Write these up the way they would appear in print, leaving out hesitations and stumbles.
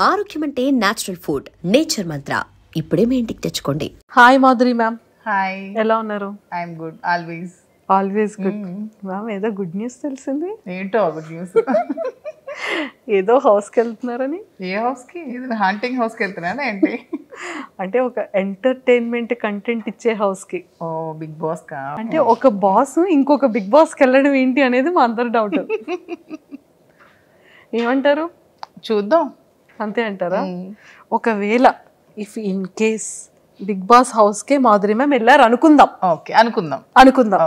ఆరోగ్యం అంటే natural food, nature మంత్ర. ఇప్పుడే మీ ఇంటికి తెచ్చుకోండి. Hi Madhuri ma'am. హాయ్, ఎలా ఉన్నారు? I'm good. Always good ma'am. ఏదో గుడ్ న్యూస్ తెలిసింది. ఏంటో గుడ్ న్యూస్. ఏదో హౌస్కి వెళ్తున్నారని. ఏ హౌస్కి? ఇది హంటింగ్ హౌస్కి వెళ్తున్నానా ఏంటి? అంటే ఒక ఎంటర్టైన్మెంట్ కంటెంట్ ఇచ్చే హౌస్కి. ఓ, బిగ్ బాస్ కా? అంటే ఒక బాస్ ఇంకొక బిగ్ బాస్కి వెళ్ళడం ఏంటి అనేది మా అందరి డౌట్. ఏమంటారు? చూద్దాం. అంతే అంటారా? ఒకవేళ if in case Bigg Boss హౌస్కే మాధురి మ్యామ్ వెళ్ళారు అనుకుందాం. ఓకే, అనుకుందాం.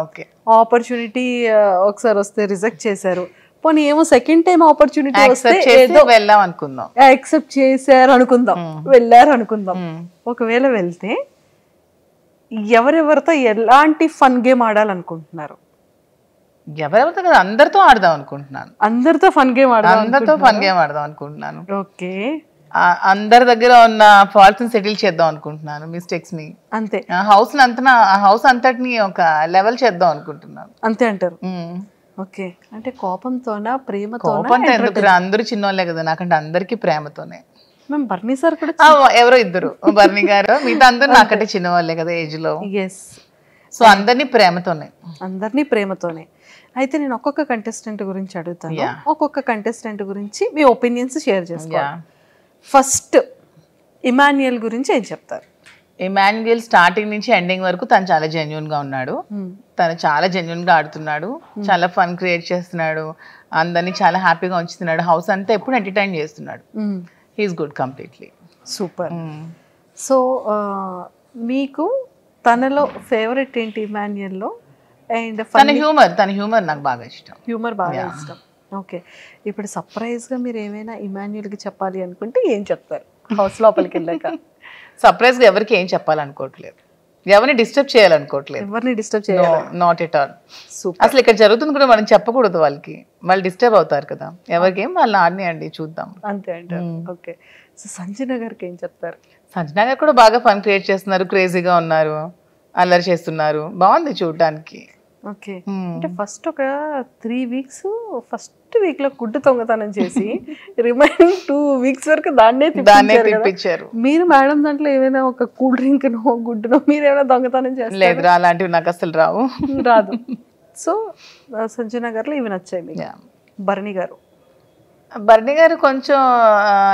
ఓకే, ఆపర్చునిటీ ఒకసారి వస్తే రిజెక్ట్ చేశారు. పోనీ ఏమో సెకండ్ టైం ఆపర్చునిటీ వస్తే వెళ్దాం అనుకుందాం. యాక్సెప్ట్ చేశారు అనుకుందాం, వెళ్ళారు అనుకుందాం. ఒకవేళ వెళ్తే ఎవరెవరితో ఎలాంటి ఫన్ గేమ్ ఆడాలనుకుంటున్నారు? ఎవరెవరితో కదా, అందరితో ఆడదాం అనుకుంటున్నాను. అందరితో ఫన్ గేమ్ ఆడదాం అనుకుంటున్నాను. ఓకే, అందరి దగ్గర ఉన్న ఫాల్ట్స్ ని సెటిల్ చేద్దాం అనుకుంటున్నాను, మిస్టేక్స్ ని. అంతే. హౌస్ అంతటిని ఒక లెవెల్ చేద్దాం అనుకుంటున్నాను. అంతే అంటారు. ఓకే, అంటే కోపంతోనా ప్రేమతోనా? అందరూ చిన్నోళ్ళే కదా, నాకంటే అందరికి ప్రేమతోనే. మేము బర్నీ సార్ కూడా ఎవరో ఇద్దరు, బర్నీ గారు, మిగతా అందరూ నాకంటే చిన్నవాళ్ళే కదా ఏజ్ లో. సో అందరినీ ప్రేమతోనే. అయితే నేను ఒక్కొక్క కంటెస్టెంట్ గురించి అడుగుతాను, ఒక్కొక్క కంటెస్టెంట్ గురించి మీ ఒపీనియన్స్ షేర్ చేసుకోవాలి. ఫస్ట్ ఇమాన్యుయల్ గురించి ఏం చెప్తారు? ఇమాన్యుయల్ స్టార్టింగ్ నుంచి ఎండింగ్ వరకు తను చాలా జెన్యున్ గా ఉన్నాడు. తను చాలా జెన్యున్ గా ఆడుతున్నాడు, చాలా ఫన్ క్రియేట్ చేస్తున్నాడు, అందరినీ చాలా హ్యాపీగా ఉంచుతున్నాడు, హౌస్ అంతా ఎప్పుడు ఎంటర్టైన్ చేస్తున్నాడు. He is good completely. Super. So మీకు తనలో ఫేవరెట్ ఏంటి ఇమాన్యుయల్లో? అండ్ తన హ్యూమర్ నాకు బాగా ఇష్టం. హ్యూమర్ బాగా ఇష్టం. ఓకే, ఇప్పుడు సర్ప్రైజ్గా మీరు ఏమైనా ఇమాన్యుయల్కి చెప్పాలి అనుకుంటే ఏం చెప్తారు హౌస్ లోపలికి వెళ్ళాక? సర్ప్రైజ్గా ఎవరికి ఏం చెప్పాలనుకోవట్లేదు, ఎవరిని డిస్టర్బ్ చేయాలనుకోవట్లేదు. Not at all. అసలు ఇక్కడ జరుగుతుంది కూడా మనం చెప్పకూడదు, వాళ్ళు డిస్టర్బ్ అవుతారు కదా. ఎవరికి ఏం వాళ్ళని ఆడినాయండి, చూద్దాం. అంతే అంటారు. ఓకే, సో సంజన గారికి ఏం చెప్తారు? సంజన గారు కూడా బాగా ఫన్ క్రియేట్ చేస్తున్నారు, క్రేజీగా ఉన్నారు, అల్లరి చేస్తున్నారు, బాగుంది చూడటానికి. ఓకే, అంటే ఫస్ట్ ఒక 3 weeks ఫస్ట్ వీక్ లో గుడ్డు దొంగతనం చేసి రిమైనింగ్ 2 weeks వరకు దాన్నే తిప్పించారు. మీరు మేడం దాంట్లో ఏమైనా ఒక కూల్ డ్రింక్ నో గుడ్డునో మీరు ఏమైనా దొంగతనం చేస్తారు? లేదు, అలాంటివి నాకు అసలు రాదు. సో సంజన గారిలో ఇవి నచ్చాయి మీకు. భరణి గారు కొంచెం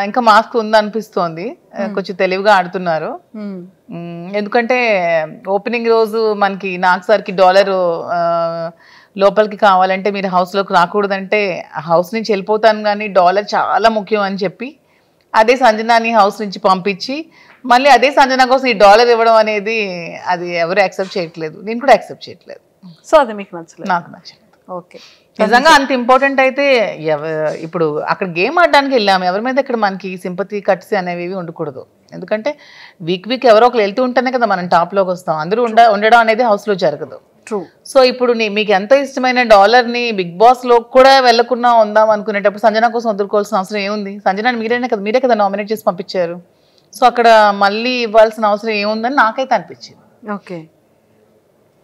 ఇంకా మాస్క్ ఉందనిపిస్తోంది, కొంచెం తెలివిగా ఆడుతున్నారు. ఎందుకంటే ఓపెనింగ్ రోజు మనకి నాకు సార్కి $1 లోపలికి కావాలంటే మీరు హౌస్లోకి రాకూడదంటే హౌస్ నుంచి వెళ్ళిపోతాను, కానీ $1 చాలా ముఖ్యం అని చెప్పి అదే సంజనాని హౌస్ నుంచి పంపించి మళ్ళీ అదే సంజన కోసం ఈ $1 ఇవ్వడం అనేది అది ఎవరు యాక్సెప్ట్ చేయట్లేదు, నేను కూడా యాక్సెప్ట్ చేయట్లేదు. సో అది మీకు నచ్చలేదు? నాకు నచ్చలేదు. ఓకే, నిజంగా అంత ఇంపార్టెంట్ అయితే ఇప్పుడు అక్కడ గేమ్ ఆడడానికి వెళ్ళాము, ఎవరి మీద ఇక్కడ మనకి సింపతి కట్స్ అనేవి ఉండకూడదు. ఎందుకంటే వీక్ ఎవరో ఒకరు వెళ్తూ ఉంటేనే కదా మనం టాప్లోకి వస్తాం, అందరూ ఉండడం అనేది హౌస్లో జరగదు. సో ఇప్పుడు మీకు ఎంత ఇష్టమైన $1ని బిగ్ బాస్ లో కూడా వెళ్లకుండా ఉందాం అనుకునేటప్పుడు సంజన కోసం వదులుకోవాల్సిన అవసరం ఏముంది? సంజన మీరే కదా నామినేట్ చేసి పంపించారు. సో అక్కడ మళ్ళీ ఇవ్వాల్సిన అవసరం ఏముందని నాకైతే అనిపించింది. ఓకే,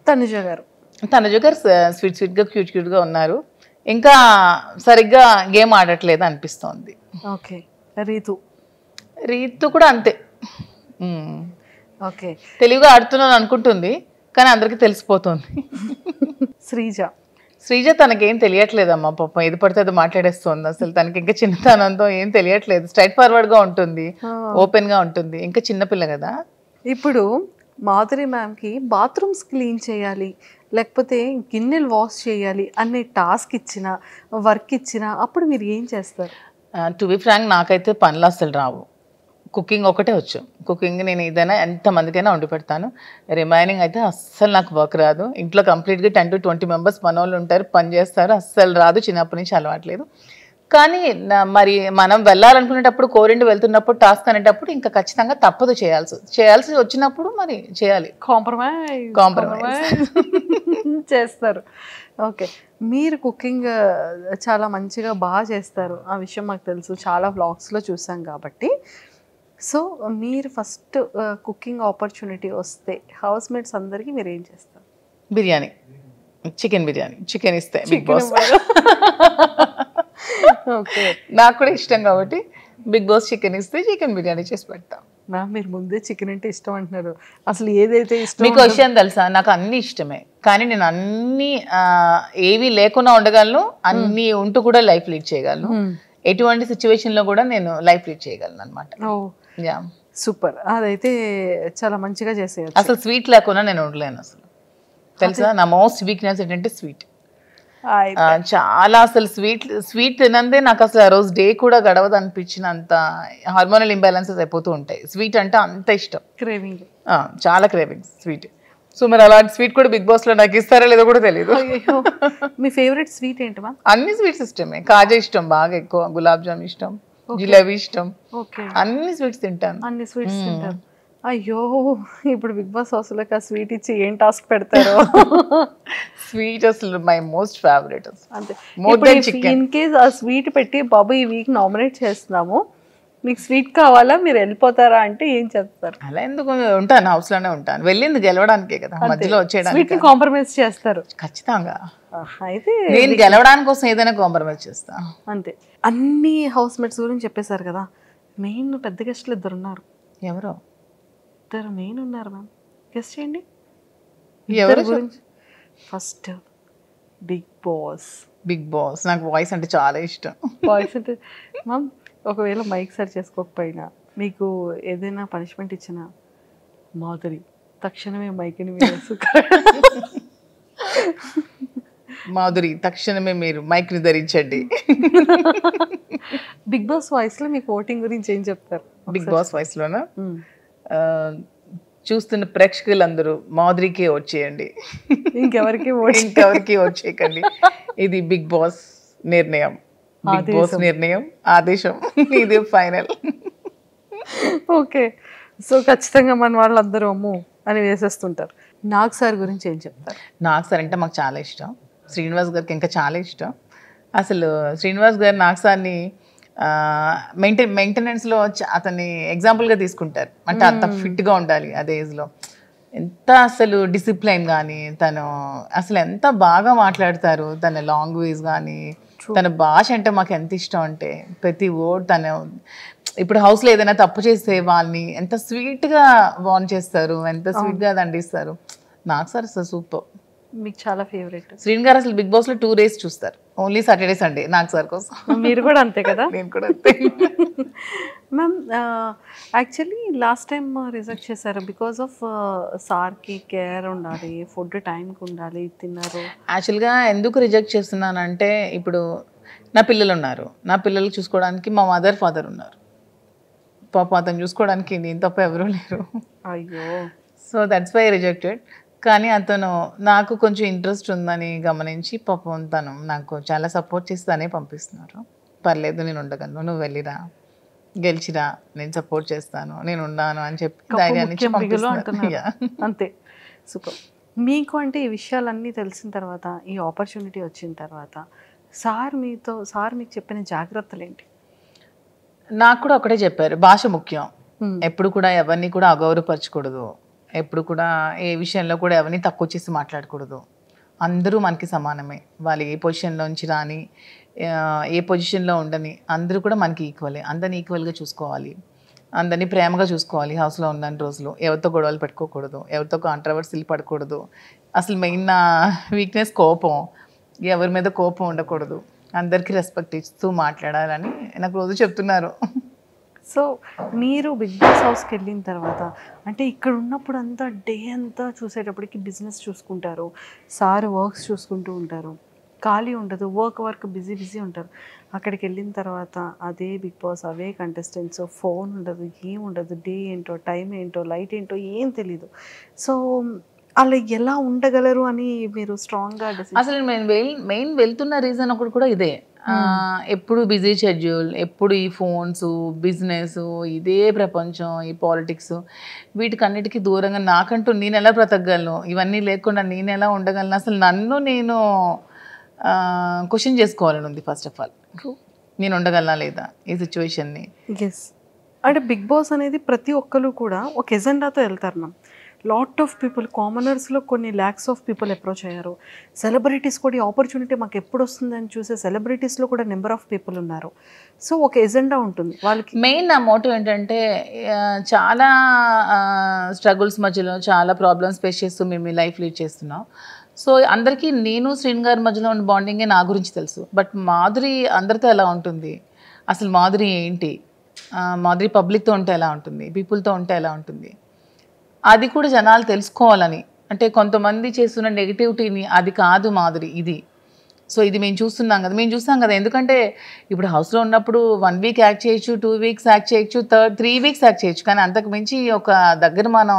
తనుజ గారు స్వీట్ గా క్యూట్ గా ఉన్నారు, ఇంకా సరిగ్గా గేమ్ ఆడట్లేదు అనిపిస్తోంది. ఓకే, రీతు కూడా అంతే. ఓకే, తెలివిగా ఆడుతున్నాను అనుకుంటుంది కానీ అందరికి తెలిసిపోతుంది. శ్రీజ తనకేం తెలియట్లేదమ్మా, పాపం ఏది పడితే అది మాట్లాడేస్తుంది. అసలు తనకి ఇంకా చిన్నతనంతో ఏం తెలియట్లేదు, స్ట్రైట్ ఫార్వర్డ్ గా ఉంటుంది, ఓపెన్ గా ఉంటుంది, ఇంకా చిన్నపిల్ల కదా. ఇప్పుడు మాధురి మ్యామ్కి బాత్రూమ్స్ క్లీన్ చేయాలి, లేకపోతే గిన్నెలు వాష్ చేయాలి అనే టాస్క్ ఇచ్చినా వర్క్ ఇచ్చినా అప్పుడు మీరు ఏం చేస్తారు? టు బి ఫ్రాంక్, నాకైతే పనులు అసలు రావు, కుకింగ్ ఒకటే వచ్చు. కుకింగ్ నేను ఏదైనా ఎంతమందికైనా వండి పెడతాను, రిమైనింగ్ అయితే అస్సలు నాకు వర్క్ రాదు. ఇంట్లో కంప్లీట్గా 10 to 20 members మనోళ్ళు ఉంటారు, పని చేస్తారు, అస్సలు రాదు, చిన్నప్పటి నుంచి అలవాట్లేదు. కానీ మరి మనం వెళ్ళాలనుకునేటప్పుడు కోరిండి వెళ్తున్నప్పుడు టాస్క్ అనేటప్పుడు ఇంకా ఖచ్చితంగా తప్పదు, చేయాల్సి వచ్చినప్పుడు మరి చేయాలి, కాంప్రమైజ్ చేస్తారు. ఓకే, మీరు కుకింగ్ చాలా మంచిగా బాగా చేస్తారు, ఆ విషయం మాకు తెలుసు, చాలా వ్లాగ్స్లో చూసాం కాబట్టి. సో మీరు ఫస్ట్ కుకింగ్ ఆపర్చునిటీ వస్తే హౌస్ మేట్స్ అందరికీ మీరు ఏం చేస్తారు? బిర్యానీ, చికెన్ బిర్యానీ, చికెన్ ఇస్తే బిగ్ బాస్. నాకు కూడా ఇష్టం కాబట్టి బిగ్ బాస్ చికెన్ ఇస్తే చికెన్ బిర్యానీ చేసి పెడతా. మ్యామ్ మీరు ముందే చికెన్ అంటే ఇష్టం అంటున్నారు, అసలు ఏదైతే ఇష్టం మీకు విషయం తెలుసా, నాకు అన్ని ఇష్టమే, కానీ నేను అన్ని ఏవి లేకుండా ఉండగలను, అన్ని ఉంటూ కూడా లైఫ్ లీడ్ చేయగలను. ఎటువంటి సిచ్యువేషన్ లో కూడా నేను లైఫ్ లీడ్ చేయగలను అనమాట. యా సూపర్, అదైతే చాలా మంచిగా చేసేయచ్చు. అసలు స్వీట్ లేకుండా నేను ఉండలేను అసలు, తెలుసా. నా మోస్ట్ వీక్నెస్ ఏంటంటే స్వీట్. చాలా అసలు స్వీట్ తినందే నాకు అసలు ఆ రోజు డే కూడా గడవదు అనిపించినంత హార్మోనల్ ఇంబ్యాలెన్సెస్ అయిపోతూ ఉంటాయి. స్వీట్ అంటే అంత ఇష్టం, క్రేవింగ్, చాలా క్రేవింగ్ స్వీట్. సో మరి అలాంటి స్వీట్ కూడా బిగ్ బాస్ లో నాకు ఇస్తారా లేదో కూడా తెలియదు. మీ ఫేవరెట్ స్వీట్ ఏంటి మ్యామ్? అన్ని స్వీట్స్ ఇష్టమే. కాజా ఇష్టం బాగా ఎక్కువ, గులాబ్ జామ్ ఇష్టం, జిలేబీ ఇష్టం, అన్ని స్వీట్స్ తింటాను. అన్ని స్వీట్స్ తింటారు. అయ్యో ఇప్పుడు బిగ్ బాస్ హౌస్ లోకి ఆ స్వీట్ ఇచ్చి ఏం టాస్క్ పెడతారు? స్వీట్ అసలు మై మోస్ట్ ఫేవరెట్. అంతే, ఇన్ కేస్ ఆ స్వీట్ పెట్టి బాబు ఈ వీక్ నామినేట్ చేస్తున్నాము, మీకు స్వీట్ కావాలా, మీరు వెళ్ళిపోతారా అంటే ఏం చెప్తారు? అలా ఎందుకు ఉంటాను, హౌస్ లోనే ఉంటాను. వెళ్ళింది గెలవడానికే కదా, మధ్యలో వచ్చేయడానికి కాంప్రమైజ్ చేస్తారు ఖచ్చితంగా. అయితే నేను గెలవడానికి కోసం ఏదైనా కాంప్రమైజ్ చేస్తా అంతే. అన్ని హౌస్ మేట్స్ గురించి చెప్పేశారు కదా, మెయిన్ పెద్ద గెస్ట్లు ఇద్దరు ఉన్నారు. ఎవరో ఇద్దరు మెయిన్ ఉన్నారు మ్యామ్, గెస్ట్ చేయండి ఎవరి గురించి. First big boss. Big boss నాకు వాయిస్ అంటే చాలా ఇష్టం. వాయిస్ అంటే మ్యామ్ ఒకవేళ మైక్ సరి చేసుకోకపోయినా మీకు ఏదైనా పనిష్మెంట్ ఇచ్చినా మాధురి తక్షణమే మైక్ని మాధురి తక్షణమే మీరు మైక్ ని ధరించండి. బిగ్ బాస్ వాయిస్ లో మీకు ఓటింగ్ గురించి ఏం చెప్తారు? బిగ్ బాస్ వాయిస్ లోనా, చూస్తున్న ప్రేక్షకులందరూ మాధురికే ఓట్ చేయండి, ఇంకెవరికి ఓట్ చేయకండి. ఇది బిగ్ బాస్ నిర్ణయం, బిగ్ బాస్ నిర్ణయం, ఆదేశం, ఇది ఫైనల్. ఓకే, సో ఖచ్చితంగా మన వాళ్ళందరూ అమ్ము అని వేసేస్తుంటారు. నాగ్ సార్ గురించి ఏం చెప్తారు? నాగ్ సార్ అంటే మాకు చాలా ఇష్టం, శ్రీనివాస్ గారికి ఇంకా చాలా ఇష్టం. అసలు శ్రీనివాస్ గారు నాగ్ సార్ని మెయింటెనెన్స్లో అతన్ని ఎగ్జాంపుల్గా తీసుకుంటారు. అంటే అంత ఫిట్గా ఉండాలి అదే ఏజ్లో. ఎంత అసలు డిసిప్లైన్ కానీ, తను అసలు ఎంత బాగా మాట్లాడతారు, తన లాంగ్వేజ్ కానీ, తన భాష అంటే మాకు ఎంత ఇష్టం అంటే ప్రతి వర్డ్ తను. ఇప్పుడు హౌస్లో ఏదైనా తప్పు చేస్తే వాళ్ళని ఎంత స్వీట్గా వార్న్ చేస్తారు, ఎంత స్వీట్గా దండిస్తారు. నాకు సార్ అసలు సూపర్. మీకు చాలా ఫేవరెట్ శ్రీన్ గారు. అసలు బిగ్ బాస్లో 2 days చూస్తారు, ఓన్లీ సాటర్డే సండే. నాకు సార్ కోసం. మీరు కూడా అంతే కదా? నేను కూడా అంతే ma'am. Actually last time reject చేశారు బికాస్ ఆఫ్ సార్కి కేర్ ఉండాలి, ఫుడ్ టైంకి ఉండాలి, తిన్నారు. యాక్చువల్గా ఎందుకు రిజెక్ట్ చేస్తున్నానంటే, ఇప్పుడు నా పిల్లలు ఉన్నారు, నా పిల్లలు చూసుకోవడానికి మా మదర్ ఫాదర్ ఉన్నారు. పాప అతను చూసుకోవడానికి నేను తప్ప ఎవరూ లేరు. అయ్యో. So that's why rejected. కానీ అతను నాకు కొంచెం ఇంట్రెస్ట్ ఉందని గమనించి పాపం తను నాకు చాలా సపోర్ట్ చేసి తనే పంపిస్తున్నారు. పర్లేదు, నేను ఉండగలను, నువ్వు వెళ్ళిరా, గెలిచిరా, నేను సపోర్ట్ చేస్తాను, నేను ఉన్నాను అని చెప్పి ధైర్యాన్ని ఇచ్చి పంపిస్తున్నారు. అంతే, సూపర్. మీకు అంటే ఈ విషయాలన్నీ తెలిసిన తర్వాత, ఈ ఆపర్చునిటీ వచ్చిన తర్వాత సార్ మీకు చెప్పిన జాగ్రత్తలు ఏంటి? నాకు కూడా ఒకటే చెప్పారు, భాష ముఖ్యం, ఎప్పుడు కూడా ఎవరిని కూడా అగౌరవపరచకూడదు, ఎప్పుడు కూడా ఏ విషయంలో కూడా ఎవరిని తక్కువ చేసి మాట్లాడకూడదు. అందరూ మనకి సమానమే, వాళ్ళు ఏ పొజిషన్లోంచి రాని, ఏ పొజిషన్లో ఉండని, అందరూ కూడా మనకి ఈక్వలే. అందరిని ఈక్వల్గా చూసుకోవాలి, అందరినీ ప్రేమగా చూసుకోవాలి. హౌస్లో ఉన్న రోజులు ఎవరితో గొడవలు పెట్టుకోకూడదు, ఎవరితో కాంట్రవర్సీలు పడకూడదు. అసలు మెయిన్ నా వీక్నెస్ కోపం, ఎవరి మీద కోపం ఉండకూడదు, అందరికీ రెస్పెక్ట్ ఇస్తూ మాట్లాడాలని నాకు రోజు చెప్తున్నారు. సో మీరు బిగ్ బాస్ హౌస్కి వెళ్ళిన తర్వాత, అంటే ఇక్కడ ఉన్నప్పుడు అంతా డే అంతా చూసేటప్పటికి బిజినెస్ చూసుకుంటారు, సార్ వర్క్స్ చూసుకుంటూ ఉంటారు, ఖాళీ ఉండదు, వర్క్ బిజీ ఉంటారు. అక్కడికి వెళ్ళిన తర్వాత అదే బిగ్ బాస్, అవే కంటెస్టెంట్స్, ఫోన్ ఉండదు, ఏం ఉండదు, డే ఏంటో, టైం ఏంటో, లైట్ ఏంటో ఏం తెలీదు. సో అలా ఎలా ఉండగలరు అని మీరు స్ట్రాంగ్గా అసలు మెయిన్ వెళ్తున్న రీజన్ ఒకటి కూడా ఇదే. ఎప్పుడు బిజీ షెడ్యూల్, ఎప్పుడు ఈ ఫోన్స్, బిజినెస్, ఇదే ప్రపంచం, ఈ పాలిటిక్స్, వీటికన్నిటికీ దూరంగా నాకంటూ నేను ఎలా బ్రతకగలను, ఇవన్నీ లేకుండా నేను ఎలా ఉండగలను, అసలు నన్ను నేను క్వశ్చన్ చేసుకోవాలని ఉంది. ఫస్ట్ ఆఫ్ ఆల్ నేను ఉండగలనా లేదా ఈ సిచ్యువేషన్ని. ఎస్, అంటే బిగ్ బాస్ అనేది ప్రతి ఒక్కరు కూడా ఒక ఎజెండాతో వెళ్తారు మ్యామ్. లాట్ ఆఫ్ పీపుల్, కామనర్స్లో కొన్ని ల్యాక్స్ ఆఫ్ పీపుల్ అప్రోచ్ అయ్యారు. సెలబ్రిటీస్ కూడా ఈ ఆపర్చునిటీ మాకు ఎప్పుడు వస్తుందని చూసే సెలబ్రిటీస్లో కూడా నెంబర్ ఆఫ్ పీపుల్ ఉన్నారు. సో ఒక ఎజెండా ఉంటుంది వాళ్ళకి. మెయిన్ నా మోటివ్ ఏంటంటే చాలా స్ట్రగుల్స్ మధ్యలో చాలా ప్రాబ్లమ్స్ ఫేస్ చేస్తూ మేము ఈ లైఫ్ లీడ్ చేస్తున్నాం. సో అందరికీ నేను శ్రీను గారి మధ్యలో ఉన్న బాండింగే నా గురించి తెలుసు. బట్ మాధురి అందరితో ఎలా ఉంటుంది, అసలు మాధురి ఏంటి, మాధురి పబ్లిక్తో ఉంటే ఎలా ఉంటుంది, పీపుల్తో ఉంటే ఎలా ఉంటుంది, అది కూడా జనాలు తెలుసుకోవాలని. అంటే కొంతమంది చేస్తున్న నెగిటివిటీని అది కాదు మాధురి ఇది. సో ఇది మేము చూస్తాం కదా. ఎందుకంటే ఇప్పుడు హౌస్లో ఉన్నప్పుడు 1 వీక్ యాక్ట్ చేయొచ్చు, 2 వీక్స్ యాక్ట్ చేయొచ్చు, 3 వీక్స్ యాక్ట్ చేయొచ్చు. కానీ అంతకు మించి ఒక దగ్గర మనం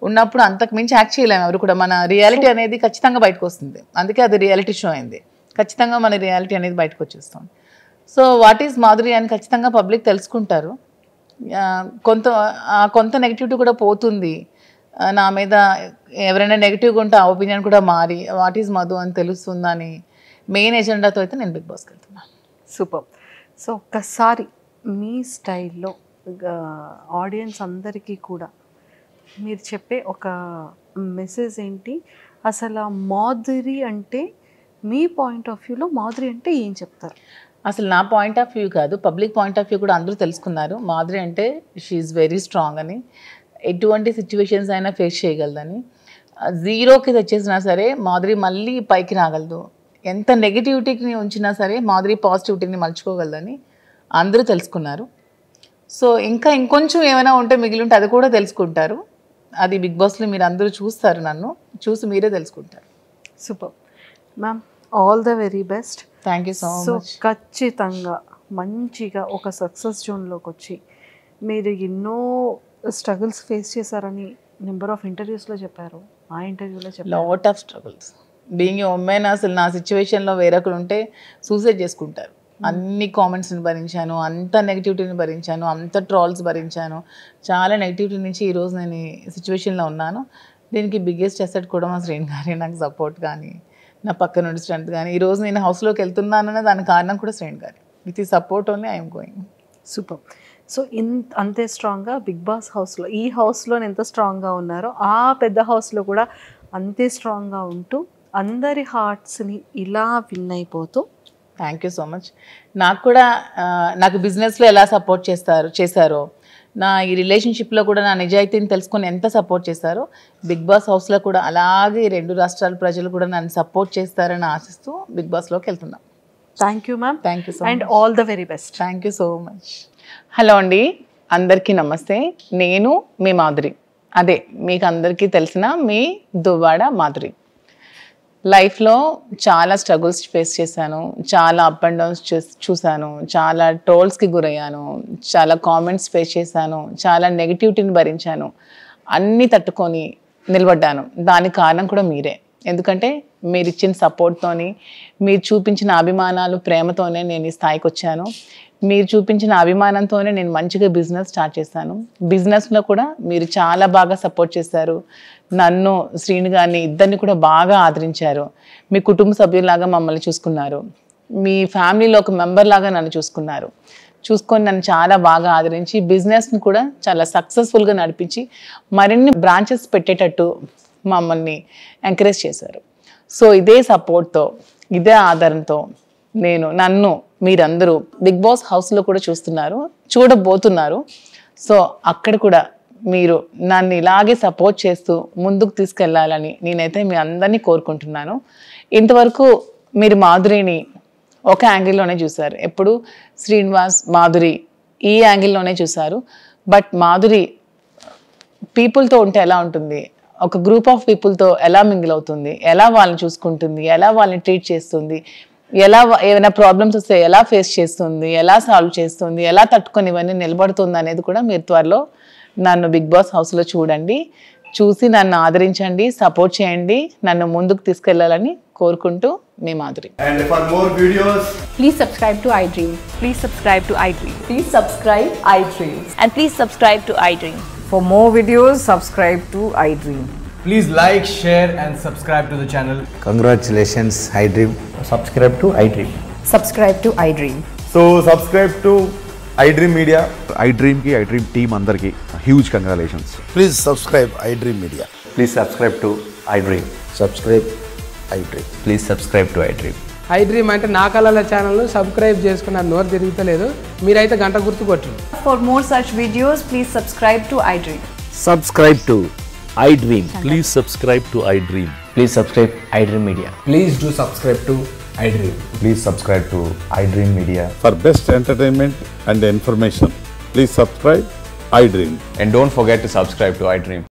ఉన్నప్పుడు అంతకు మించి యాక్ట్ చేయలేము ఎవరు కూడా. మన రియాలిటీ అనేది ఖచ్చితంగా బయటకు వస్తుంది. అందుకే అది రియాలిటీ షో అయింది. ఖచ్చితంగా మన రియాలిటీ అనేది బయటకు వచ్చేస్తాం. సో వాట్ ఈజ్ మాధురి అని ఖచ్చితంగా పబ్లిక్ తెలుసుకుంటారు. కొంత నెగిటివిటీ కూడా పోతుంది. నా మీద ఎవరైనా నెగిటివ్గా ఉంటే ఆ ఒపీనియన్ కూడా మారి వాట్ ఈజ్ మధు అని తెలుస్తుందని మెయిన్ ఎజెండాతో అయితే నేను బిగ్ బాస్కి వెళ్తున్నాను. సూపర్. సో ఒక్కసారి మీ స్టైల్లో ఆడియన్స్ అందరికీ కూడా మీరు చెప్పే ఒక మెసేజ్ ఏంటి, అసలు మాధురి అంటే మీ పాయింట్ ఆఫ్ వ్యూలో మాధురి అంటే ఏం చెప్తారు? అసలు నా పాయింట్ ఆఫ్ వ్యూ కాదు, పబ్లిక్ పాయింట్ ఆఫ్ వ్యూ కూడా అందరూ తెలుసుకున్నారు. మాధురి అంటే షీ ఈజ్ వెరీ స్ట్రాంగ్ అని, ఎటువంటి సిచ్యువేషన్స్ అయినా ఫేస్ చేయగలదని, 0కి తెచ్చేసినా సరే మాధురి మళ్ళీ పైకి రాగలదు. ఎంత నెగిటివిటీని ఉంచినా సరే మాధురి పాజిటివిటీని మలుచుకోగలదని అందరూ తెలుసుకున్నారు. సో ఇంకొంచెం ఏమైనా ఉంటే మిగిలి ఉంటే అది కూడా తెలుసుకుంటారు. అది బిగ్ బాస్లో మీరు అందరూ చూస్తారు, నన్ను చూసి మీరే తెలుసుకుంటారు. Super ma'am, all the very best. Thank you so much. ఖచ్చితంగా మంచిగా ఒక సక్సెస్ జోన్లోకి వచ్చి మీరు ఎన్నో స్ట్రగుల్స్ ఫేస్ చేశారని నెంబర్ ఆఫ్ ఇంటర్వ్యూస్లో చెప్పారు. ఆ ఇంటర్వ్యూలో చెప్పారు lot of struggles. Being a women అసలు నా సిచ్యువేషన్లో వేరొకరు ఉంటే సూసైడ్ చేసుకుంటారు. అన్ని కామెంట్స్ని భరించాను, అంత నెగిటివిటీని భరించాను, అంత ట్రాల్స్ భరించాను. చాలా నెగిటివిటీ నుంచి ఈరోజు నేను ఈ సిచ్యువేషన్లో ఉన్నాను. దీనికి బిగ్గెస్ట్ అసెట్ కూడా మా శ్రీను గారి నాకు సపోర్ట్ కానీ, నా పక్క నుండి స్ట్రెంత్ కానీ. ఈరోజు నేను హౌస్లోకి వెళ్తున్నాననే దానికి కారణం కూడా శ్రీను గారి. విత్ ఈ support only I'm going. Super. So అంతే స్ట్రాంగ్గా బిగ్ బాస్ హౌస్లో, ఈ హౌస్లో ఎంత స్ట్రాంగ్గా ఉన్నారో ఆ పెద్ద హౌస్లో కూడా అంతే స్ట్రాంగ్గా ఉంటూ అందరి హార్ట్స్ని ఇలా విన్ అయిపోతూ. Thank you so much. నాకు బిజినెస్లో ఎలా సపోర్ట్ చేశారో, నా ఈ రిలేషన్షిప్లో కూడా నా నిజాయితీని తెలుసుకొని ఎంత సపోర్ట్ చేశారో, బిగ్ బాస్ హౌస్లో కూడా అలాగే 2 రాష్ట్రాల ప్రజలు కూడా నన్ను సపోర్ట్ చేస్తారని ఆశిస్తూ బిగ్ బాస్లోకి వెళ్తున్నాం. Thank you ma'am. Thank you so much and all the very best. Thank you so much. Hello అండి, అందరికీ నమస్తే. నేను మీ మాధురి, అదే మీకు అందరికీ తెలిసిన మీ దువ్వాడ మాధురి. లైఫ్లో చాలా స్ట్రగుల్స్ ఫేస్ చేశాను, చాలా అప్ అండ్ డౌన్స్ చూశాను, చాలా ట్రోల్స్కి గురయ్యాను, చాలా కామెంట్స్ ఫేస్ చేశాను, చాలా నెగిటివిటీని భరించాను. అన్నీ తట్టుకొని నిలబడ్డాను. దానికి కారణం కూడా మీరే. ఎందుకంటే మీరు ఇచ్చిన సపోర్ట్తోని, మీరు చూపించిన అభిమానాలు, ప్రేమతోనే నేను ఈ స్థాయికి వచ్చాను. మీరు చూపించిన అభిమానంతోనే నేను మంచిగా బిజినెస్ స్టార్ట్ చేశాను. బిజినెస్లో కూడా మీరు చాలా బాగా సపోర్ట్ చేశారు. నన్ను, శ్రీను గారిని, ఇద్దరిని కూడా బాగా ఆదరించారు. మీ కుటుంబ సభ్యులాగా మమ్మల్ని చూసుకున్నారు. మీ ఫ్యామిలీలో ఒక మెంబర్ లాగా నన్ను చూసుకొని నన్ను చాలా బాగా ఆదరించి బిజినెస్ని కూడా చాలా సక్సెస్ఫుల్గా నడిపించి మరిన్ని బ్రాంచెస్ పెట్టేటట్టు మమ్మల్ని ఎంకరేజ్ చేశారు. సో ఇదే సపోర్ట్తో, ఇదే ఆధారంతో నన్ను మీరందరూ బిగ్ బాస్ హౌస్లో కూడా చూడబోతున్నారు. సో అక్కడ కూడా మీరు నన్ను ఇలాగే సపోర్ట్ చేస్తూ ముందుకు తీసుకెళ్లాలని నేనైతే మీ అందరినీ కోరుకుంటున్నాను. ఇంతవరకు మీరు మాధురిని ఒక యాంగిల్లోనే చూశారు, ఎప్పుడు శ్రీనివాస్, మాధురి ఈ యాంగిల్లోనే చూశారు. బట్ మాధురి పీపుల్తో ఉంటే ఎలా ఉంటుంది, ఒక గ్రూప్ ఆఫ్ పీపుల్తో ఎలా మింగిల్ అవుతుంది, ఎలా వాళ్ళని చూసుకుంటుంది, ఎలా వాళ్ళని ట్రీట్ చేస్తుంది, ఎలా ఏమైనా ప్రాబ్లమ్స్ వస్తే ఎలా ఫేస్ చేస్తుంది, ఎలా సాల్వ్ చేస్తుంది, ఎలా తట్టుకొని ఇవన్నీ నిలబడుతుంది అనేది కూడా మీరు త్వరలో నన్ను బిగ్ బాస్ హౌస్లో చూసి నన్ను ఆదరించండి, సపోర్ట్ చేయండి, నన్ను ముందుకు తీసుకెళ్లాలని కోరుకుంటూ మీ Madhuri. And for more videos, please subscribe to iDream. Please subscribe to iDream. Please subscribe iDream. And please subscribe to iDream. For more videos, subscribe to iDream. please like, share and subscribe to the channel. Congratulations, iDream. Subscribe to iDream. Subscribe to iDream. So subscribe to iDream Media. iDream team andarki huge congratulations. Please subscribe iDream Media. Please subscribe to iDream. Subscribe iDream. Please subscribe to iDream. I dream అంటే నా కళల ఛానల్ను subscribe చేసుకున్న నోరు తిరుగుతలేదు, మీరైతే గంట గుర్తు కొట్టండి. For more such videos, please subscribe to iDream. Subscribe to iDream. Please subscribe to iDream. Please subscribe iDream Media. Please do subscribe to iDream. Please subscribe to iDream Media. For best entertainment and information, please subscribe iDream. And don't forget to subscribe to iDream.